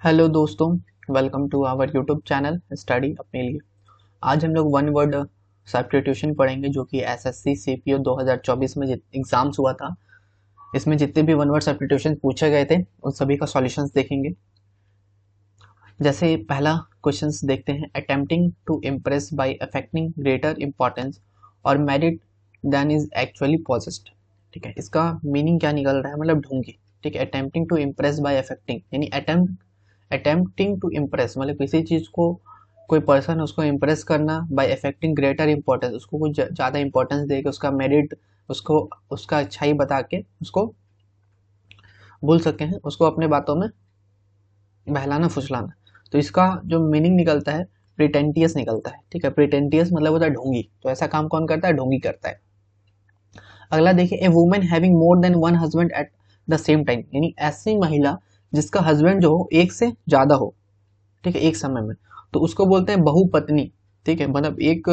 Hello दोस्तों, welcome to our YouTube channel study अपने लिए। आज हम लोग वन वर्ड सब्स्टिट्यूशन पढ़ेंगे जो कि एसएससी सीपीओ 2024 में एग्जाम्स हुआ था। इसमें जितने भी वन वर्ड सब्स्टिट्यूशन पूछे गए थे उन सभी का सॉल्यूशंस देखेंगे। जैसे पहला क्वेश्चंस देखते हैं, attempting to impress by affecting greater importance or merit than is actually possessed. ठीक है, इसका मीनिंग क्या निकल रहा है, मतलब ढूंढी। ठीक है, attempting to impress by affecting यानी अटेम्प्टिंग टू इम्प्रेस मतलब किसी चीज़ को, कोई पर्सन उसको इम्प्रेस करना, बाय अफेक्टिंग ग्रेटर इंपॉर्टेंस उसको कुछ ज़्यादा इंपॉर्टेंस दे के उसका मेरिट, उसको उसका अच्छाई बता के उसको भूल सके हैं, उसको अपने बातों में बहलाना फुसलाना। तो इसका जो मीनिंग निकलता है प्रिटेंटियस निकलता है। ठीक है, प्रिटेंटियस मतलब होता है ढोंगी। तो ऐसा काम कौन करता है? ढोंगी करता है। अगला देखिए, a women having more than one husband at the same time यानी ऐसी महिला जिसका हस्बैंड जो हो एक से ज्यादा हो, ठीक है, एक समय में, तो उसको बोलते हैं बहुपत्नी। ठीक है, मतलब एक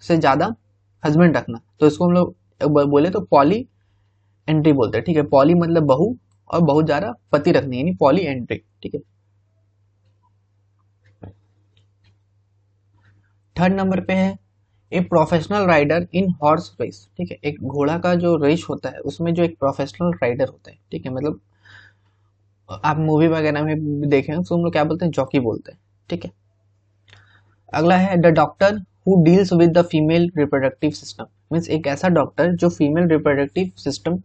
से ज्यादा हस्बैंड रखना, तो इसको हम लोग बोले तो पॉली एंट्री बोलते हैं। ठीक है, पॉली मतलब बहु और बहुत ज्यादा पति रखनी यानी पॉली एंट्री। ठीक है, थर्ड नंबर पे है a professional rider in horse race. ठीक है, एक घोड़ा का जो रेस होता है उसमें जो एक प्रोफेशनल राइडर होता है, ठीक है, मतलब आप मूवी वगैरह में भी देखे हैं तो हम लोग क्या बोलते हैं? जॉकी बोलते हैं। ठीक है, अगला है the doctor who deals with the female reproductive system, means एक ऐसा डॉक्टर जो फीमेल रिप्रोडक्टिव सिस्टम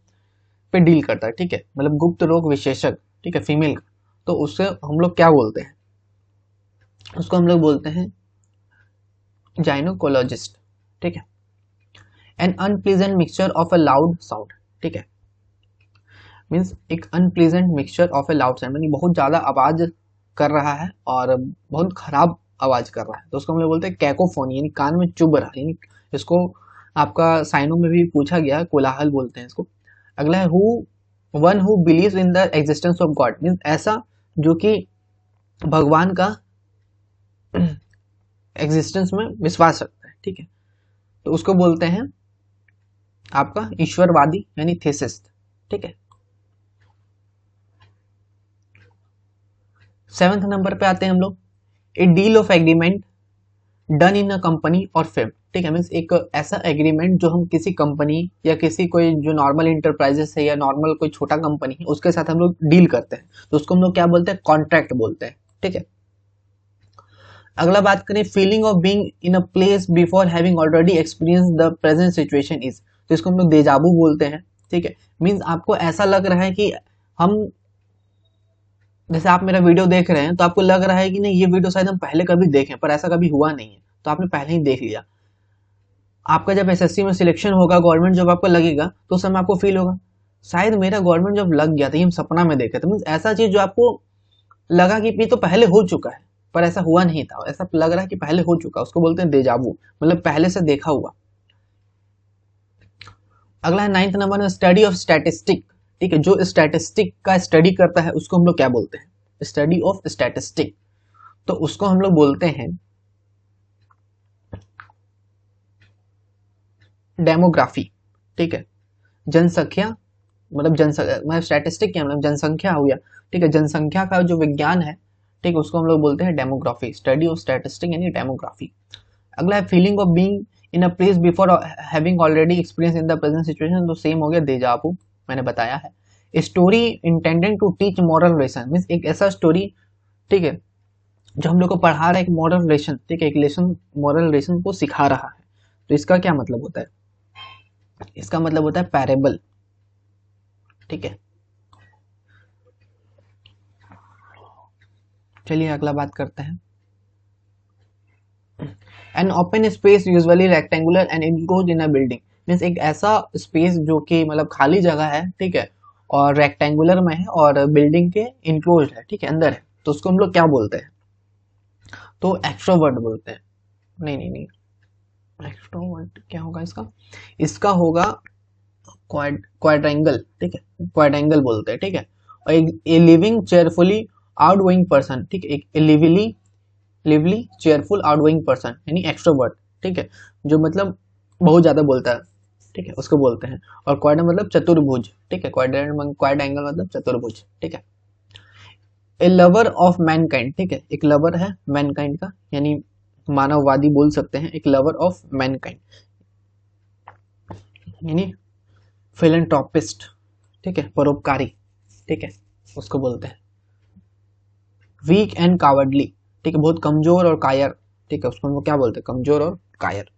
पे डील करता है। ठीक है, मतलब गुप्त रोग विशेषज्ञ, ठीक है, फीमेल का। तो उससे हम लोग क्या बोलते हैं? उसको हम लोग बोलते हैं जाइनोकोलॉजिस्ट। ठीक है, an unpleasant mixture of a loud sound. ठीक है, मीन्स एक unpleasant mixture of a loud sound यानी बहुत ज्यादा आवाज कर रहा है और बहुत खराब आवाज कर रहा है, तो उसको हम लोग बोलते हैं कैकोफोनी यानी कान में चुभ रहा है। यानी इसको आपका साइनों में भी पूछा गया, कोलाहल बोलते हैं इसको। अगला है who one who believes in the existence of God, means ऐसा जो कि भगवान का एग्जिस्टेंस में विश्वास रखता है। ठीक है, तो उसको बोलते हैं आपका ईश्वरवादी यानी थेसिस्ट। ठीक है, सेवंथ नंबर पे आते हैं हम लोग, a deal of agreement done in a company और फिल्म। ठीक है, मीन्स एक ऐसा एग्रीमेंट जो हम किसी कंपनी या किसी कोई जो नॉर्मल इंटरप्राइजेस है या नॉर्मल कोई छोटा कंपनी है उसके साथ हम लोग डील करते हैं, तो उसको हम लोग क्या बोलते हैं? कॉन्ट्रैक्ट बोलते हैं। ठीक है, अगला बात करें, feeling of being in a place before having already experience the present situation is, तो इसको हम लोग देजाबू बोलते हैं। ठीक है, मीन्स आपको ऐसा लग रहा है कि हम, जैसे आप मेरा वीडियो देख रहे हैं तो आपको लग रहा है कि नहीं ये वीडियो शायद हम पहले कभी देखें, पर ऐसा कभी हुआ नहीं है, तो आपने पहले ही देख लिया। आपका जब एसएससी में सिलेक्शन होगा, गवर्नमेंट जॉब आपको लगेगा, तो उस समय आपको फील होगा शायद मेरा गवर्नमेंट जॉब लग गया था, ये हम सपना में देखे थे। मीन्स ऐसा चीज जो आपको लगा कि ये तो पहले हो चुका है पर ऐसा हुआ नहीं था, ऐसा लग रहा है कि पहले हो चुका, उसको बोलते हैं देजावू, मतलब पहले से देखा हुआ। अगला है नाइन्थ नंबर में स्टडी ऑफ स्टैटिस्टिक। ठीक है, जो स्टैटिस्टिक का स्टडी करता है उसको हम लोग क्या बोलते हैं? स्टडी ऑफ स्टैटिस्टिक, तो उसको हम लोग बोलते हैं डेमोग्राफी। ठीक है, जनसंख्या मतलब मतलब स्टैटिस्टिक क्या मतलब जनसंख्या हो गया। ठीक है, जनसंख्या का जो विज्ञान है, ठीक है, उसको हम लोग बोलते हैं डेमोग्राफी, स्टडी ऑफ स्टैटिस्टिक यानी डेमोग्राफी। अगला है feeling of being in a place before having already experience in the present situation, तो सेम हो गया देजावू, मैंने बताया है। Story intended to teach moral lesson, means एक ऐसा स्टोरी, ठीक है, जो हम लोग को पढ़ा रहा है एक मॉरल लेसन। ठीक है, एक लेसन, मॉरल लेसन को सिखा रहा है, तो इसका क्या मतलब होता है? इसका मतलब होता है पैरेबल। ठीक है, चलिए अगला बात करते हैं। An open space usually rectangular and enclosed in a building, means एक ऐसा स्पेस जो कि मतलब खाली जगह है, ठीक है, और रेक्टेंगुलर में है और बिल्डिंग के इनक्लोज्ड है, ठीक है, अंदर है, तो उसको हम लोग क्या बोलते हैं? तो एक्सट्रोवर्ट बोलते हैं। नहीं नहीं नहीं, एक्सट्रोवर्ट क्या होगा इसका? इसका होगा क्वाड्रेंगल। ठीक है, क्वाड्रेंगल बोलते हैं। ठीक है, और a living cheerfully outgoing person, ठीक है, एक लिवली चेयरफुल आउटगोइंग पर्सन यानी एक्सट्रोवर्ट। ठीक है, जो मतलब बहुत ज्यादा बोलता है, ठीक है, उसको बोलते हैं। और क्वाड्र मतलब चतुर्भुज। ठीक है, क्वाड्रेंट क्वाड एंगल मतलब चतुर्भुज। ठीक है, ए लवर ऑफ मैनकाइंड, ठीक है, एक लवर है मैनकाइंड का, यानी मानववादी बोल सकते हैं, एक लवर ऑफ मैनकाइंड यानी फिलैंथ्रोपिस्ट, ठीक है, परोपकारी, ठीक है, उसको बोलते हैं। वीक एंड कावर्डली, ठीक है, बहुत कमजोर और कायर, ठीक है, उसको हम लोग क्या बोलते हैं, कमजोर और कायर।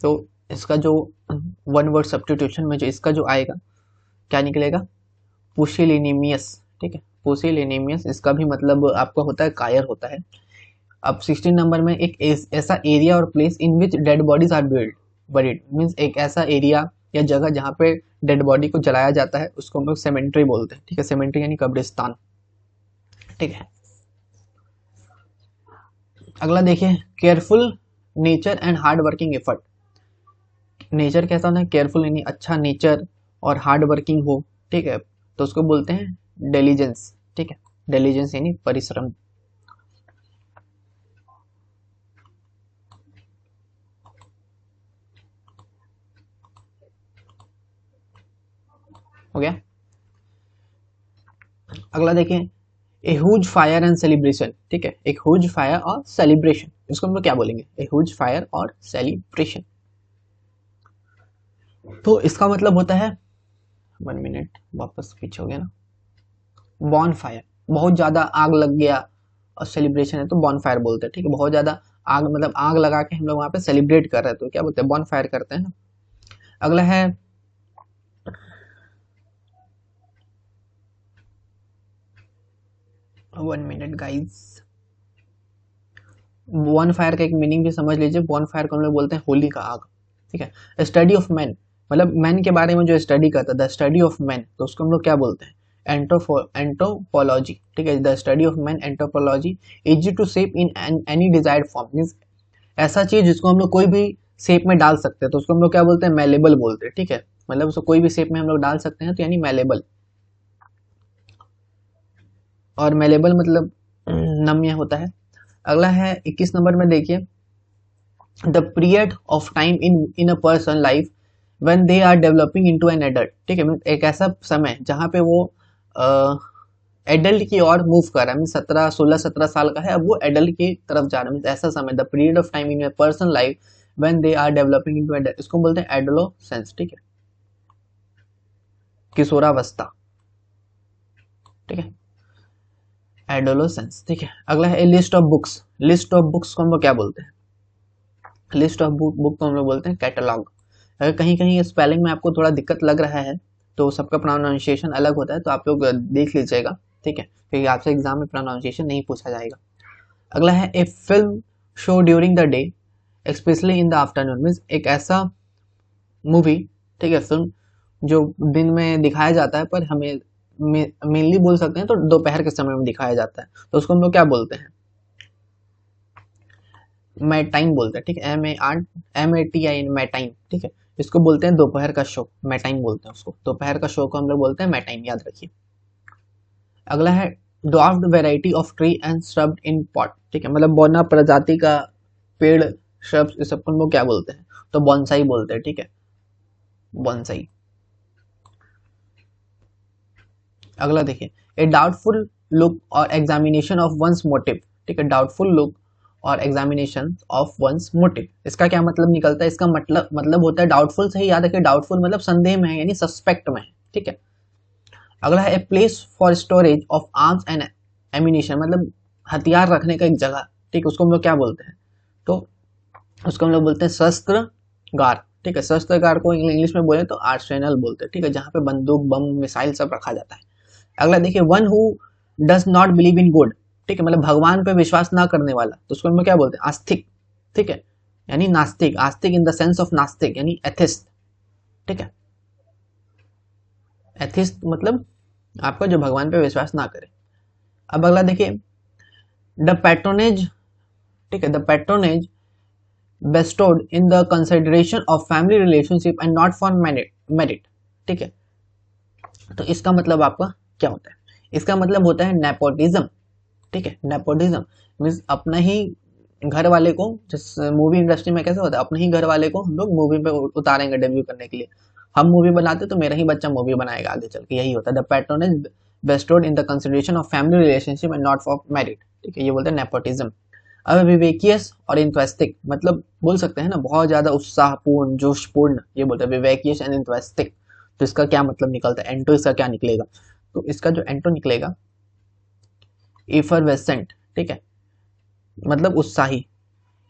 तो इसका जो वन वर्ड सब्स्टिट्यूशन में जो इसका जो आएगा क्या निकलेगा, पुसिलिनिमियस, ठीक है, पुसिलिनिमियस, इसका भी मतलब आपका होता है कायर होता है। अब 16 नंबर में एक ऐसा area or place in which dead bodies are buried, means एक ऐसा एरिया या जगह जहाँ पे डेड बॉडी को जलाया जाता है, उसको हम लोग सेमेंट्री बोलते हैं, ठीक है, सेमेंट्री यानी कब्रिस्तान, ठीक है। अगला देखिए, careful nature and hard working effort. Nature कैसा होना है, केयरफुल यानी अच्छा नेचर और हार्ड वर्किंग हो, ठीक है, तो उसको बोलते हैं डिलीजेंस, ठीक है, डिलीजेंस यानी परिश्रम। हो गया। अगला देखिए, ए हुज फायर एंड सेलिब्रेशन, ठीक है, एक हुज फायर और सेलिब्रेशन, इसको हम लोग क्या बोलेंगे, ए हुज फायर और सेलिब्रेशन। तो इसका मतलब होता है, 1 मिनट वापस पीछे हो गया ना, बॉन फायर, बहुत ज्यादा आग लग गया, और सेलिब्रेशन है तो बॉन फायर बोलते हैं, ठीक है, बहुत ज्यादा आग मतलब आग लगा के हम लोग वहां पे सेलिब्रेट कर रहे हैं तो क्या बोलते हैं, बॉन फायर करते हैं ना। अगला है, 1 मिनट गाइस, बॉन फायर का एक मीनिंग भी समझ लीजिए, बॉन फायर को हम लोग बोलते हैं होली का आग, ठीक है। स्टडी ऑफ मैन, मतलब मैन के बारे में जो स्टडी करता है, द स्टडी ऑफ मैन, तो उसको हम लोग क्या बोलते हैं, एंथ्रोपोलॉजी, ठीक है, the study of man anthropology. Easy to shape in any desired form, means ऐसा चीज जिसको हम लोग कोई भी शेप में डाल सकते हैं, तो उसको हम लोग क्या बोलते हैं, मेलेबल बोलते हैं, ठीक है, मतलब उसको कोई भी शेप में हम लोग डाल सकते हैं तो यानी मेलेबल। और मेलेबल मतलब नम्य होता है। अगला है 21 नंबर में देखिए, the period of time in a person life when they are developing into an adult, ठीक है, एक ऐसा समय जहाँ पे वो एडल्ट की ओर मूव कर रहा है, 16-17 साल का है, अब वो एडल्ट की तरफ जा रहा है, ऐसा समय, the period of time in a person life when they are developing into adult, इसको बोलते हैं एडोलेसेंस, ठीक है, किशोरावस्था, ठीक है, एडोलेसेंस, ठीक है। अगला है list of books, list of books को हम लोग क्या बोलते हैं, लिस्ट ऑफ बुक को हम लोग बोलते हैं कैटलॉग। अगर कहीं कहीं स्पेलिंग में आपको थोड़ा दिक्कत लग रहा है तो सबका प्रोनाउंसिएशन अलग होता है, तो आप लोग देख लीजिएगा, ठीक है, क्योंकि आपसे एग्जाम में प्रोनाउंसिएशन नहीं पूछा जाएगा। अगला है a film show during the day specially in the afternoon, means एक ऐसा मूवी, ठीक है, फिल्म जो दिन में दिखाया जाता है पर हमें मेनली बोल सकते हैं तो दोपहर के समय में दिखाया जाता है, तो उसको हम लोग क्या बोलते हैं, मैं टाइम बोलते हैं, ठीक है, MATIN, मैं टाइम, ठीक है, इसको बोलते हैं दोपहर का शो, मैं टाइम बोलते हैं उसको, दोपहर का शो को हम लोग बोलते हैं मैं टाइम, याद रखिए। अगला है dwarfed variety of tree and shrub in pot, ठीक है, मतलब बौना प्रजाति का पेड़, श्रब, इस सबको हम लोग क्या बोलते हैं, तो बॉन्साई बोलते हैं, ठीक है, बॉन्साई। अगला देखिए, ए डाउटफुल लुक और एग्जामिनेशन ऑफ वंस मोटिव, ठीक है, डाउटफुल लुक और एग्जामिनेशन ऑफ वंस मोटिव, इसका क्या मतलब निकलता है, इसका मतलब होता है डाउटफुल से ही याद रखिए, डाउटफुल मतलब संदेह में है यानी सस्पेक्ट में है, ठीक है। अगला है a place for storage of arms and ammunition, मतलब हथियार रखने का एक जगह, ठीक है, उसको हम लोग क्या बोलते हैं, तो उसको हम लोग बोलते हैं शस्त्रगार, ठीक है, शस्त्रगार को इंग्लिश में बोले तो आर्सेनल बोलते हैं, ठीक है, जहाँ पे बंदूक बम मिसाइल सब रखा जाता है। अगला देखिए, one who does not believe in good, ठीक है, मतलब भगवान पे विश्वास ना करने वाला, तो उसको हम लोग क्या बोलते हैं, आस्तिक, ठीक है, यानी नास्तिक, आस्तिक इन द सेंस ऑफ नास्तिक यानी एथिस्ट, ठीक है, एथिस्ट मतलब आपका जो भगवान पे विश्वास ना करे। अब अगला देखिए, द पैट्रोनेज, ठीक है, the patronage bestowed in the consideration of family relationship and not for merit, ठीक है, तो इसका मतलब आपका क्या होता है, इसका मतलब होता है नेपोटिज्म, ठीक है, नेपोटिज्म मीन्स अपना ही घर वाले को, जिस मूवी इंडस्ट्री में कैसे होता है, अपने ही घर वाले को हम लोग मूवी पे उतारेंगे डेब्यू करने के लिए, हम मूवी बनाते तो मेरा ही बच्चा मूवी बनाएगा आगे चल के, यही होता है the patronage bestowed in the consideration of family relationship and not for married, ठीक है, ये बोलते हैं नेपोटिज्म। अब विवेकियस और इंथुसिस्टिक, मतलब बोल सकते हैं ना बहुत ज्यादा उत्साहपूर्ण, जोशपूर्ण, ये बोलते हैं विवेकियस एंड इंथुसिस्टिक। तो इसका क्या मतलब निकलता है, एंटो इसका क्या निकलेगा, तो इसका जो एंटो निकलेगा एफरवेसेंट, ठीक है, मतलब उत्साही,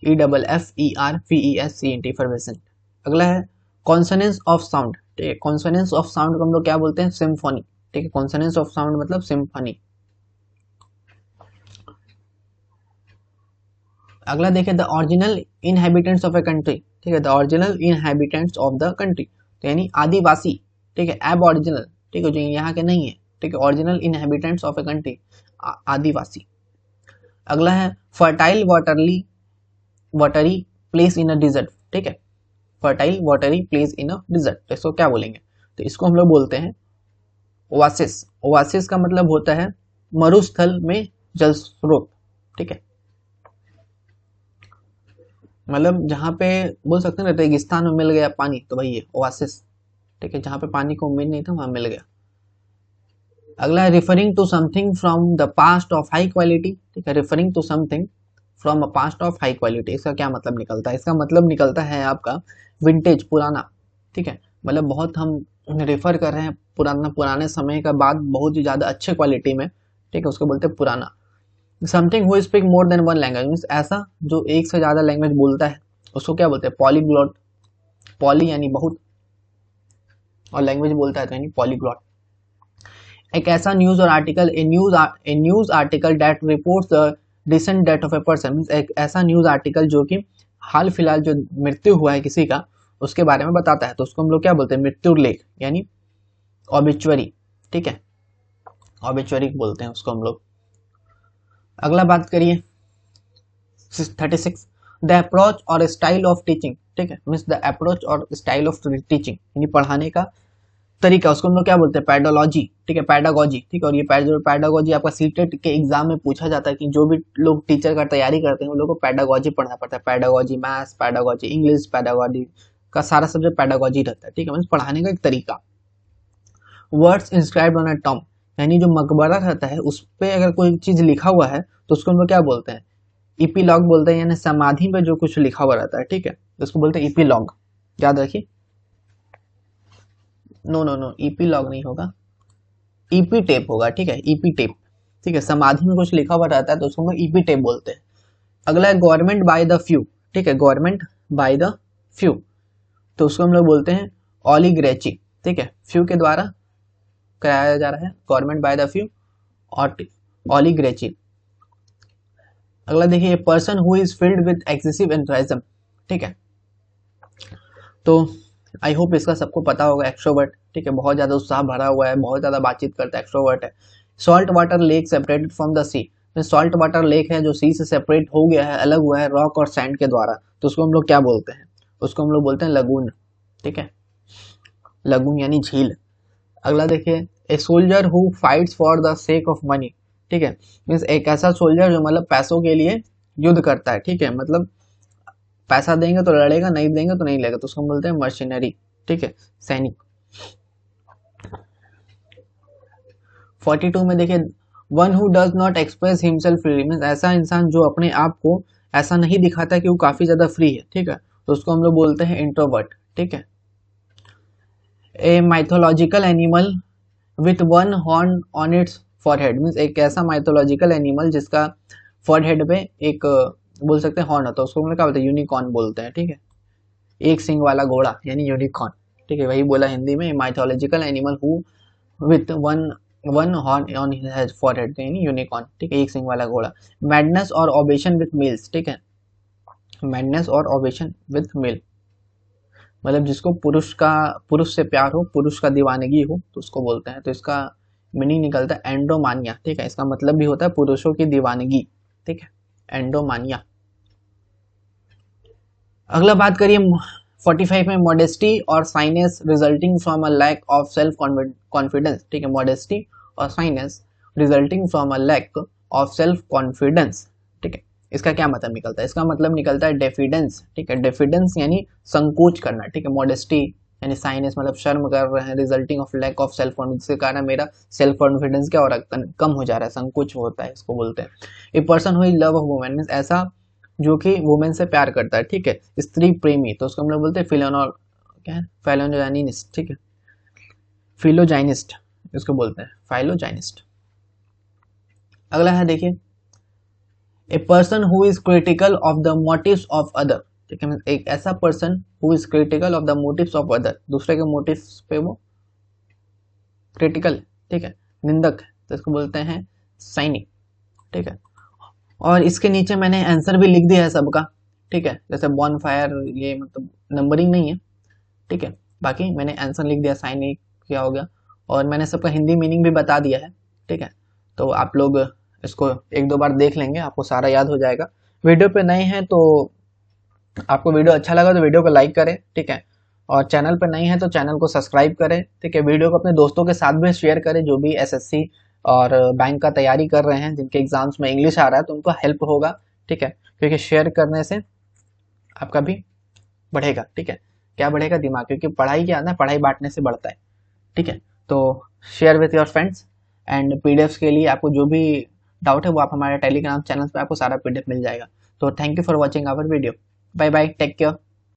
EFFERVESCENT, एफरवेसेंट। अगला है कॉन्सोनेंस ऑफ साउंड, ठीक है, कॉन्सोनेंस ऑफ साउंड को हम लोग क्या बोलते हैं, सिम्फोनी, ठीक है, कॉन्सोनेंस ऑफ साउंड मतलब सिम्फनी। अगला देखिए the original inhabitants of a country, ठीक है, the original inhabitants of the country, तो यानी आदिवासी, ठीक है, एब ओरिजिनल, ठीक है, जो यहाँ के नहीं है, ठीक है, original inhabitants of a country, आदिवासी। अगला है fertile watery place in a desert, ठीक है, fertile watery place in a desert, तो इसको क्या बोलेंगे, तो इसको हम लोग बोलते हैं ओआसिस। ओआसिस का मतलब होता है मरुस्थल में जल स्रोत, ठीक है, मतलब जहाँ पे बोल सकते हैं ना रेगिस्तान में मिल गया पानी, तो भाई ये ओआसिस, ठीक है, जहाँ पे पानी को उम्मीद नहीं था वहां मिल गया। अगला है referring to something from the past of high quality, ठीक है, referring to something from a past of high quality, इसका क्या मतलब निकलता है, इसका मतलब निकलता है आपका विंटेज, पुराना, ठीक है, मतलब बहुत हम रेफर कर रहे हैं पुराने समय का बात बहुत ही ज्यादा अच्छे क्वालिटी में, ठीक है, उसको बोलते हैं पुराना। Something who speak more than one language, means ऐसा जो एक से ज्यादा लैंग्वेज बोलता है उसको क्या बोलते हैं, पॉलीग्लॉट, पॉली यानी बहुत, और लैंग्वेज बोलता है तो यानी पॉलीग्लॉट। एक ऐसा न्यूज और article, A news article that reports the recent death of a person, means एक ऐसा न्यूज आर्टिकल जो कि हाल फिलहाल जो मृत्यु हुआ है किसी का उसके बारे में बताता है, तो उसको हम लोग क्या बोलते हैं, मृत्यु लेख यानी ऑबिचुअरी, ठीक है, ऑबिचुअरी बोलते हैं उसको हम लोग। अगला बात करिए 36 द अप्रोच और स्टाइल ऑफ टीचिंग, ठीक है, मीन्स द अप्रोच और स्टाइल ऑफ टीचिंग यानी पढ़ाने का तरीका, उसको हम लोग क्या बोलते हैं, पैडोलॉजी, ठीक है, पैडागोजी, ठीक है, और ये पैडागोजी आपका सीटेट के एग्जाम में पूछा जाता है कि जो भी लोग टीचर का तैयारी करते हैं उन लोगों को पैडागोजी पढ़ना पड़ता है, pedagogy maths, pedagogy English, pedagogy का सारा सब्जेक्ट पैडागोजी रहता है, ठीक है, मीन्स पढ़ाने का एक तरीका। Words inscribed on a Tom, यानी जो मकबरा रहता है उस पर अगर कोई चीज लिखा हुआ है तो उसको हम लोग क्या बोलते हैं, इपीलॉग बोलते हैं, यानी समाधि पे जो कुछ लिखा हुआ रहता है, ठीक है, तो उसको बोलते हैं इपीलॉग, याद रखिए। नो इपीलॉग नहीं होगा, ईपी टेप होगा, ठीक है, ईपी टेप, ठीक है, समाधि में कुछ लिखा हुआ रहता है तो उसको हम ईपी टेप बोलते हैं। अगला है गवर्नमेंट बाय द फ्यू, ठीक है, गवर्नमेंट बाय द फ्यू, तो उसको हम लोग बोलते हैं ऑलिगरेची, ठीक है, फ्यू के द्वारा कराया जा रहा है, गवर्नमेंट बाय द फ्यू और ऑलिगरेची। अगला देखिए person who is filled with excessive enthusiasm, ठीक है, तो आई होप इसका सबको पता होगा, एक्सट्रोवर्ट, ठीक है, बहुत ज्यादा उत्साह भरा हुआ है, बहुत ज्यादा बातचीत करता है, एक्सट्रोवर्ट है। Salt water lake separated from the sea, salt water lake है जो सी से सेपरेट हो गया है, अलग हुआ है रॉक और सैंड के द्वारा, तो उसको हम लोग क्या बोलते हैं, उसको हम लोग बोलते हैं लगून, ठीक है, लगून यानी झील। अगला देखिए a soldier who fights for the sake of money, ठीक है, मीन्स एक ऐसा सोल्जर जो मतलब पैसों के लिए युद्ध करता है, ठीक है, मतलब पैसा देंगे तो लड़ेगा, नहीं देंगे तो नहीं लेगा, तो उसको हम बोलते हैं मर्शनरी, ठीक है, सैनिक। 42 में देखिए one who does not express himself freely, means ऐसा इंसान जो अपने आप को ऐसा नहीं दिखाता कि वो काफी ज्यादा फ्री है, ठीक है, तो उसको हम लोग बोलते हैं इंट्रोवर्ट, ठीक है। A mythological animal with one horn on its forehead, means एक ऐसा माइथोलॉजिकल एनिमल जिसका फॉरहेड पे एक बोल सकते हैं हॉर्न होता है, उसको हम लोग क्या बोलते हैं, यूनिकॉर्न बोलते हैं, ठीक है, एक सिंग वाला घोड़ा यानी यूनिकॉर्न, ठीक है, वही बोला हिंदी में, mythological animal who with one one horn on his forehead यानी यूनिकॉर्न, ठीक है, एक सिंग वाला घोड़ा। मैडनेस और ओबेशन विथ मेल्स, ठीक है, मैडनेस और ओबेशन विथ मेल, मतलब जिसको पुरुष से प्यार हो, पुरुष का दीवानगी हो तो उसको बोलते हैं, तो इसका मीनिंग निकलता है एंडोमानिया, ठीक है, इसका मतलब भी होता है पुरुषों की दीवानगी, ठीक है, एंडोमानिया। अगला बात करिए 45 में मॉडेस्टी और shyness resulting from a lack of self confidence, ठीक है, मॉडेस्टी और shyness resulting from a lack of self confidence, ठीक है, इसका क्या मतलब निकलता है, इसका मतलब निकलता है डेफिडेंस, ठीक है, डेफिडेंस यानी संकोच करना, ठीक है, मॉडेस्टी यानी साइनेस मतलब शर्म कर रहे हैं, resulting of lack of self confidence, जिसके कारण मेरा सेल्फ कॉन्फिडेंस क्या हो रहा है, कम हो जा रहा है, संकुच होता है, इसको बोलते हैं। ए person who is love of women means ऐसा जो कि वुमेन से प्यार करता है, ठीक है, स्त्री प्रेमी, तो उसको हम लोग बोलते हैं फिलोनॉल, क्या है, फाइलोजाइनिस्ट, ठीक है, फिलोजाइनिस्ट इसको बोलते हैं, फाइलोजाइनिस्ट। अगला है देखिए, a person who is critical of the motives of other, ठीक है, एक ऐसा person who is critical of the motives of other, दूसरे के मोटिव्स पे वो क्रिटिकल, ठीक है, निंदक है, तो इसको बोलते हैं साइनिक, ठीक है। और इसके नीचे मैंने आंसर भी लिख दिया है सबका, ठीक है, जैसे बॉन फायर, ये मतलब नंबरिंग नहीं है, ठीक है, बाकी मैंने आंसर लिख दिया, साइनिक क्या हो गया, और मैंने सबका हिंदी मीनिंग भी बता दिया है, ठीक है। तो आप लोग इसको एक दो बार देख लेंगे, आपको सारा याद हो जाएगा। वीडियो पे नए हैं तो आपको वीडियो अच्छा लगा तो वीडियो को लाइक करें, ठीक है, और चैनल पर नहीं है तो चैनल को सब्सक्राइब करें, ठीक है। वीडियो को अपने दोस्तों के साथ भी शेयर करें जो भी एसएससी और बैंक का तैयारी कर रहे हैं, जिनके एग्जाम्स में इंग्लिश आ रहा है, तो उनको हेल्प होगा, ठीक है, क्योंकि शेयर करने से आपका भी बढ़ेगा, ठीक है, क्या बढ़ेगा, दिमाग, क्योंकि पढ़ाई क्या है ना, पढ़ाई बांटने से बढ़ता है, ठीक है। तो share with your friends, and PDF के लिए आपको जो भी डाउट है वो आप हमारे टेलीग्राम चैनल पे आपको सारा पीडीएफ मिल जाएगा। तो thank you for watching our video, bye bye, take care.